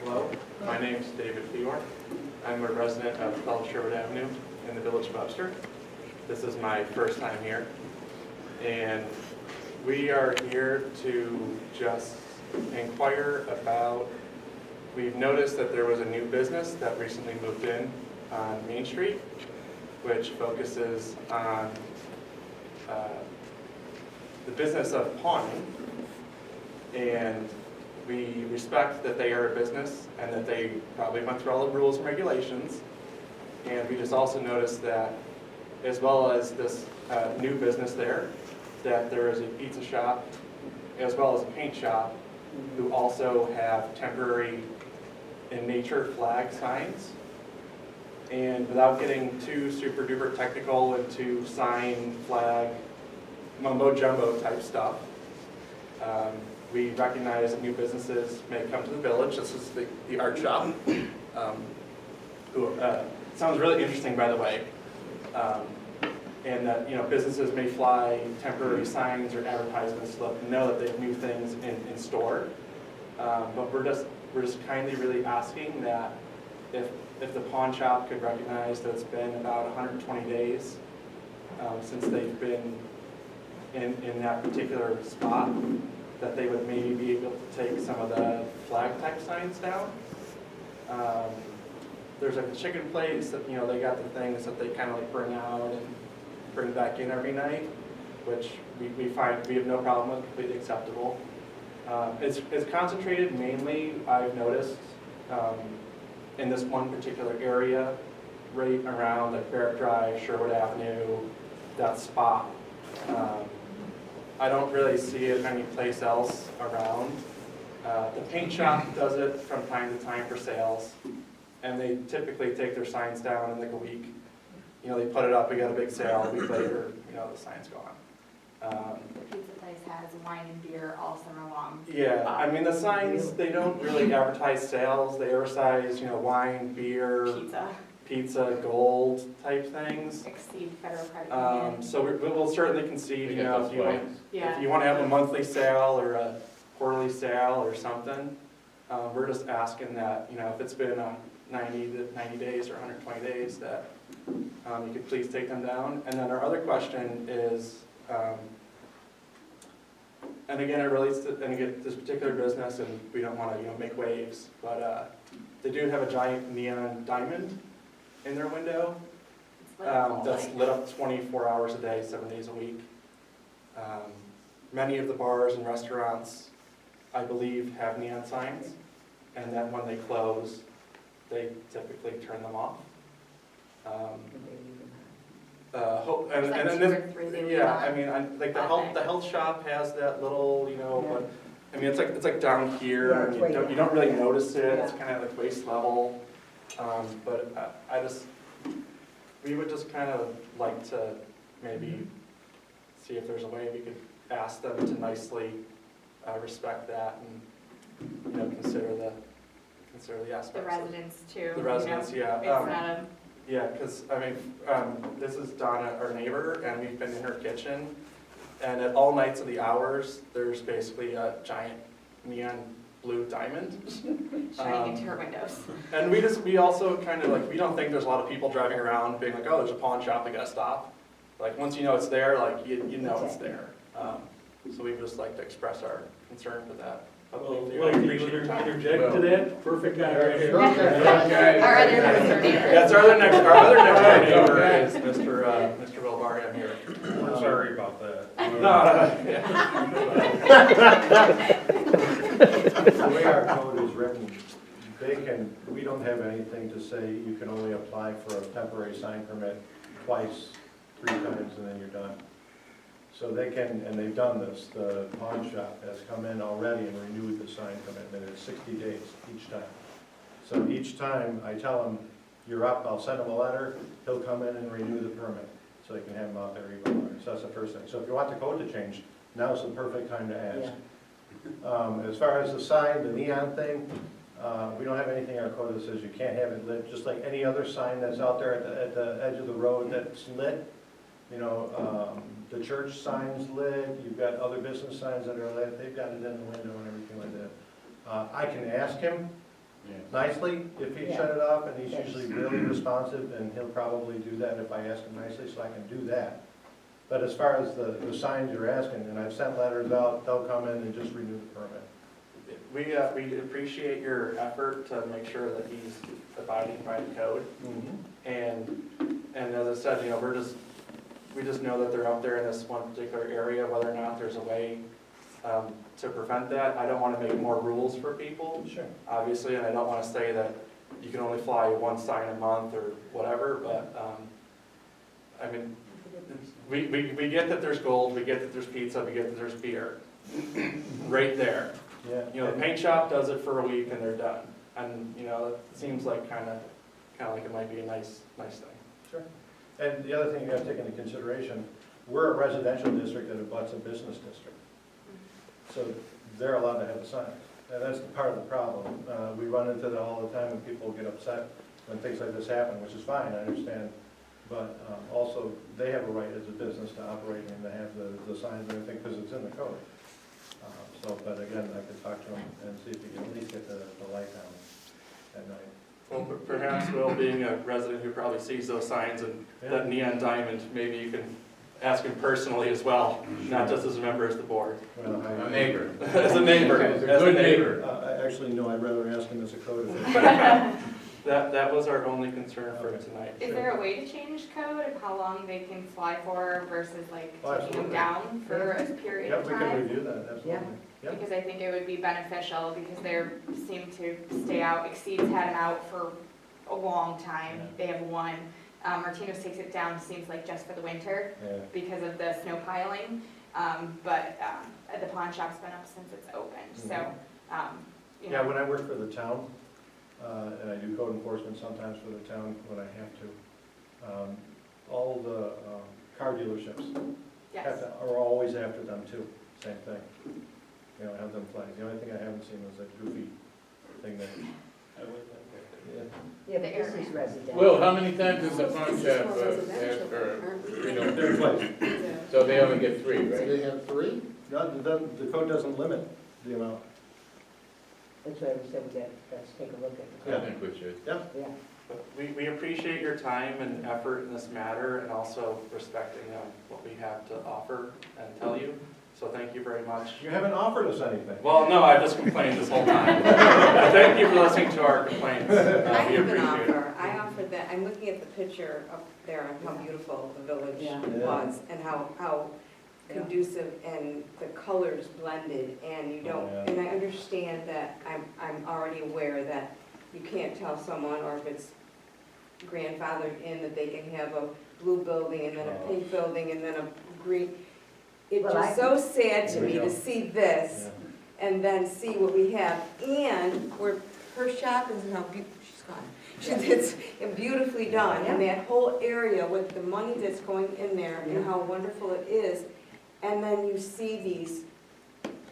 Hello, my name is David Fior. I'm a resident of Sherwood Avenue in the Village of Webster. This is my first time here, and we are here to just inquire about, we've noticed that there was a new business that recently moved in on Main Street, which focuses on the business of pawning, and we respect that they are a business and that they probably went through all the rules and regulations. And we just also noticed that, as well as this new business there, that there is a pizza shop as well as a paint shop who also have temporary in nature flag signs. And without getting too super duper technical into sign, flag, mumbo jumbo type stuff, we recognize that new businesses may come to the village. This is the art shop, who sounds really interesting, by the way. And that businesses may fly temporary signs or advertisements to let them know that they have new things in store. But we're just kindly really asking that if the pawn shop could recognize that it's been about 120 days since they've been in that particular spot, that they would maybe be able to take some of the flag type signs down. There's like a chicken place that they got the things that they kind of like bring out and bring back in every night, which we find we have no problem with, completely acceptable. It's concentrated mainly, I've noticed, in this one particular area, right around like Barrett Drive, Sherwood Avenue, that spot. I don't really see it any place else around. The paint shop does it from time to time for sales, and they typically take their signs down in like a week. They put it up, we got a big sale, a week later, the sign's gone. The pizza place has wine and beer all summer long. Yeah, I mean the signs, they don't really advertise sales, they advertise, wine, beer, pizza, gold type things. Exceed federal credit union. So we'll certainly concede, if you want to have a monthly sale or a quarterly sale or something, we're just asking that, if it's been 90 days or 120 days, that you could please take them down. And then our other question is, and again, it relates to this particular business, and we don't want to make waves, but they do have a giant neon diamond in their window that's lit up 24 hours a day, 7 days a week. Many of the bars and restaurants, I believe, have neon signs, and then when they close, they typically turn them off. Like the health shop has that little, but I mean it's like down here. And you don't really notice it. It's kind of like waist level. But we would just kind of like to maybe see if there's a way we could ask them to nicely respect that and consider the aspects. The residents too. The residents, yeah. It's not a. Yeah, because I mean, this is Donna, our neighbor, and we've been in her kitchen, and at all nights of the hours, there's basically a giant neon blue diamond Shining into her windows. And we also kind of like, we don't think there's a lot of people driving around being like, oh, there's a pawn shop, I gotta stop. Like once you know it's there, like you know it's there. So we just like to express our concern for that. Well, can you interject to that? Perfect guy right here. Our other next door neighbor. That's our other next door neighbor is Mr. Wilbari. I'm here. We're sorry about that. The way our code is written, we don't have anything to say you can only apply for a temporary sign permit twice, 3 times, and then you're done. So they can, and they've done this, the pawn shop has come in already and renewed the sign commitment. It's 60 days each time. So each time I tell him, you're up, I'll send him a letter, he'll come in and renew the permit. So they can have them out there even longer. So that's the first thing. So if you want the code to change, now's the perfect time to ask. As far as the sign, the neon thing, we don't have anything in our code that says you can't have it lit, just like any other sign that's out there at the edge of the road that's lit. The church sign's lit, you've got other business signs that are lit, they've got it in the window and everything like that. I can ask him, nicely if he Yeah. shut it off, and he's Yes. usually really responsive, and he'll probably do that if I ask him nicely, so I can do that. But as far as the signs you're asking, and I've sent letters out, they'll come in and just renew the permit. We appreciate your effort to make sure that he's abiding by the code. And as I said, you know, we just know that they're out there in this one particular area, whether or not there's a way to prevent that. I don't want to make more rules for people, Sure. obviously, and I don't want to say that you can only fly one sign a month or whatever, but, I mean, we get that there's gold, we get that there's pizza, we get that there's beer, right there. Yeah. You know, the paint shop does it for a week and they're done. And, you know, it seems like kind of like it might be a nice thing. Sure. And the other thing you have to take into consideration, we're a residential district that abuts a business district. So they're allowed to have the signs. And that's part of the problem. We run into that all the time when people get upset when things like this happen, which is fine, I understand. But also, they have a right as a business to operate and to have the signs and everything, because it's in the code. But again, I could talk to him and see if he can at least get the light down at night. Well, perhaps Will, being a resident who probably sees those signs and that neon diamond, maybe you can ask him personally as well, not just as a member of the board. Well, A neighbor. As a neighbor, As a as a good neighbor. neighbor. Actually, no, I'd rather ask him as a code official. That was our only concern for Okay. tonight. Is there a way to change code of how long they can fly for versus like Oh, taking them absolutely. down for a period Yep, of we can time? review that, absolutely. Yep. Because I think it would be beneficial because they seem to stay out. Exceeds had them out for a long time. Yeah. They have one. Martino's takes it down, seems like just for the winter Yeah. because of the snow piling. But the pawn shop's been up since it's opened, so, you Yeah, know. when I work for the town, and I do code enforcement sometimes for the town when I have to, all the car dealerships Yes. are always after them too, same thing. You know, have them flags. The only thing I haven't seen was that goofy thing that. Yeah. Yeah, but this is residential. Will, how many times does the pawn shop ask for, you know, They're twice. so they only get 3, So right? they have 3? No, the code doesn't limit the amount. That's why we said we got, let's take a look at I it. think we should. Yeah. But we appreciate your time and effort in this matter and also respecting what we have to offer and tell you. So thank you very much. You haven't offered us anything. Well, no, I've just complained this whole time. Thank you for listening to our complaints. I We have an appreciate it. offer. I offer that, I'm looking at the picture up there and how beautiful the village Yeah. was and how conducive and the colors blended and you don't, Oh, yeah. and I understand that I'm already aware that you can't tell someone or if it's grandfathered in that they can have a blue building and then a Oh. pink building and then a green. It's Well, just so sad to me to see this Yeah. and then see what we have, and where her shop is now, she's gone. It's beautifully done, and that whole area with the money that's going in there and how wonderful it is. And then you see these,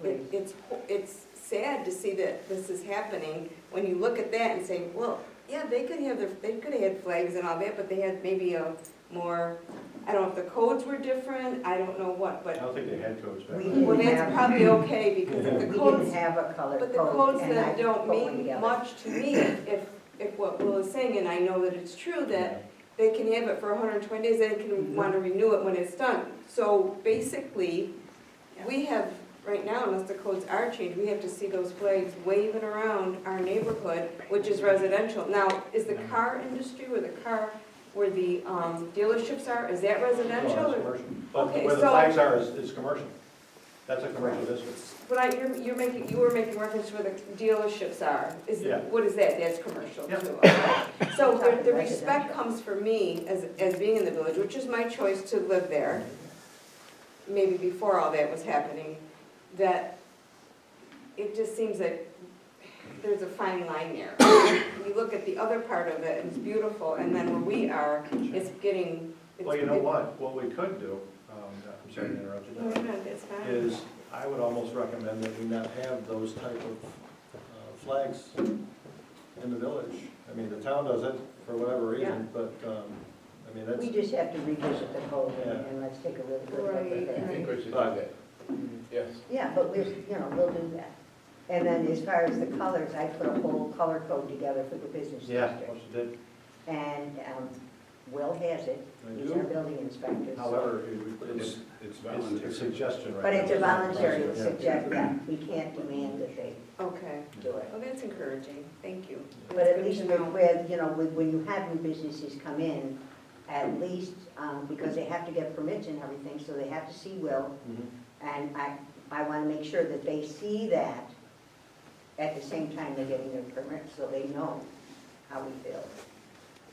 it's sad to see that this is happening, when you look at that and say, well, yeah, they could have had flags and all that, but they had maybe a more, I don't know if the codes were different, I don't know what, I but, don't think they had codes back We then. didn't well, that's have- probably okay, because if We the codes didn't have a color but the code. codes and I that don't put one mean together. much to me, if what Will is saying, and I know that it's true, that they can have it for 120 days, they can want to renew it when it's done. So basically, we have, right now, unless the codes are changed, we have to see those flags waving around our neighborhood, which is residential. Now, is the car industry where the dealerships are, is that No, residential? it's or- commercial. But Okay, where the so- flags are is commercial. That's a commercial district. But you were making reference to where the dealerships are. Yeah. What is that? That's commercial Yep. too. Okay. So the Residential. respect comes for me as being in the village, which is my choice to live there, maybe before all that was happening, that it just seems like there's a fine line there. You look at the other part of it, it's beautiful, and then where we are, it's getting. Well, you know what we could do, I'm sorry to interrupt you, No, Donna, no, that's fine. is I would almost recommend that we not have those type of flags in the village. I mean, the town does it for whatever reason, but, I mean, We that's, just have to revisit the code Yeah. and let's take a really good look Right. at I it. think we should do that. Yes. Yeah, but we'll do that. And then as far as the colors, I put a whole color code together for the business Yeah, district. what you did. And Will has it, he's our building inspector. so- However, it's a suggestion right But it's a now. voluntary Yeah. suggestion, yeah, we can't demand that they Okay, do it. well, that's encouraging, thank you. But That's at good least to know. when you have new businesses come in, at least, because they have to get permits and everything, so they have to see Will. Mhm. And I want to make sure that they see that at the same time they're getting their permit, so they know how we feel.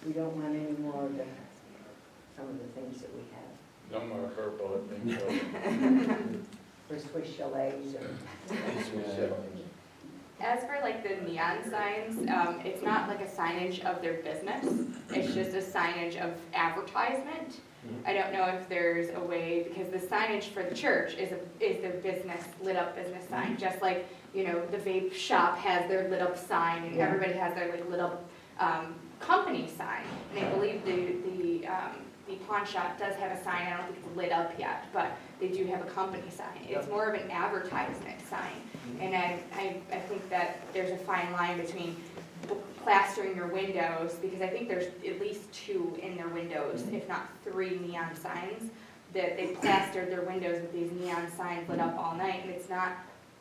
We don't want any more of some of the things that we have, No more purple, I think so. for Swiss chalets or. As for like the neon signs, it's not like a signage of their business, it's just a signage of advertisement. I don't know if there's a way, because the signage for the church is their business, lit up business sign, just like, you know, the vape shop has their lit up sign, and Yeah. everybody has their like lit up, company sign. And I believe the pawn shop does have a sign, I don't think it's lit up yet, but they do have a company sign. It's more of an advertisement sign. And I think that there's a fine line between plastering your windows, because I think there's at least 2 in their windows, if not 3 neon signs, that they plastered their windows with these neon signs lit up all night, and it's not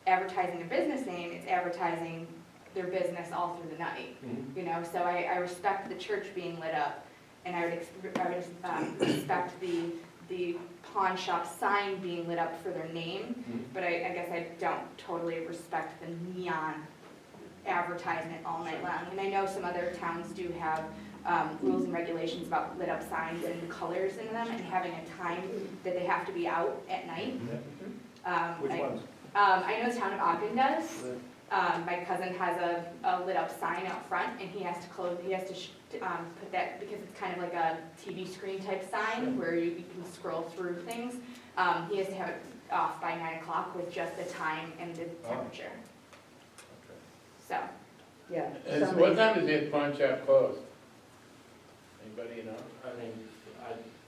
advertising their business name, it's advertising their business all through the night. You know, so I respect the church being lit up, and I would respect the pawn shop sign being lit up for their name, but I guess I don't totally respect the neon advertisement all night long. And I know some other towns do have rules and regulations about lit up signs and colors in them, and having a time that they have to be out at night. Which I- ones? I know the town of Ogden does. My cousin has a lit up sign out front, and he has to put that, because it's kind of like a TV screen type sign where you can scroll through things. He has to have it off by 9 o'clock with just the time and the temperature. So, Yeah. What time is the pawn shop closed? Anybody know? I mean,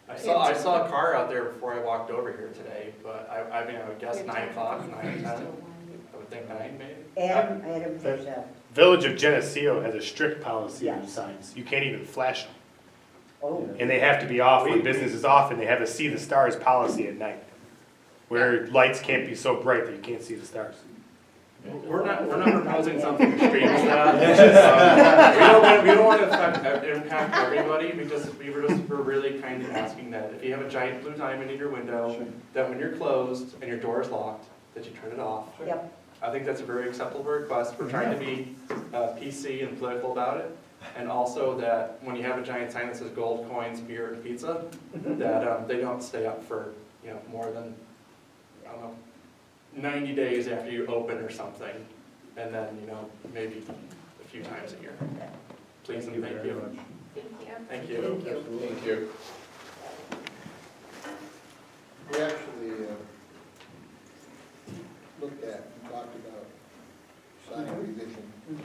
I saw a car out there before I walked over here today, but I mean, I would guess 9 o'clock, 9 or 10. I would think 9 maybe. Adam has a, Village of Geneseo has a strict policy on Yes. signs. You can't even flash them. oh, And they have to be off when business is off, and they have a see the stars policy at night, where lights can't be so bright that you can't see the stars. We're not proposing something extreme as that. We don't want to impact everybody, we're really kind of asking that if you have a giant blue diamond in your window, that when you're closed and your door is locked, that you turn it off. yep, I think that's a very acceptable request. We're trying to be PC and political about it. And also that when you have a giant sign that says gold coins, beer, and pizza, that they don't stay up for, you know, more than, I don't know, 90 days after you open or something. And then, you know, maybe a few times a year. Please and thank you. thank you. Thank you. Thank you. We actually looked at and talked about sign revision. And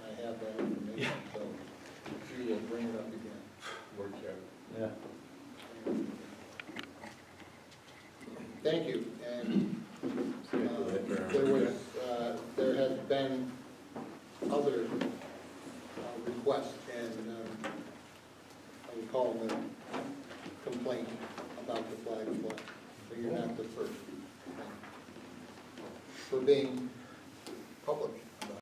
I have that information, so we will bring it up again. Workshop. Yeah. Thank you, and there has been other requests, and I would call them a complaint about the flag fly. So you're not the first. For being public.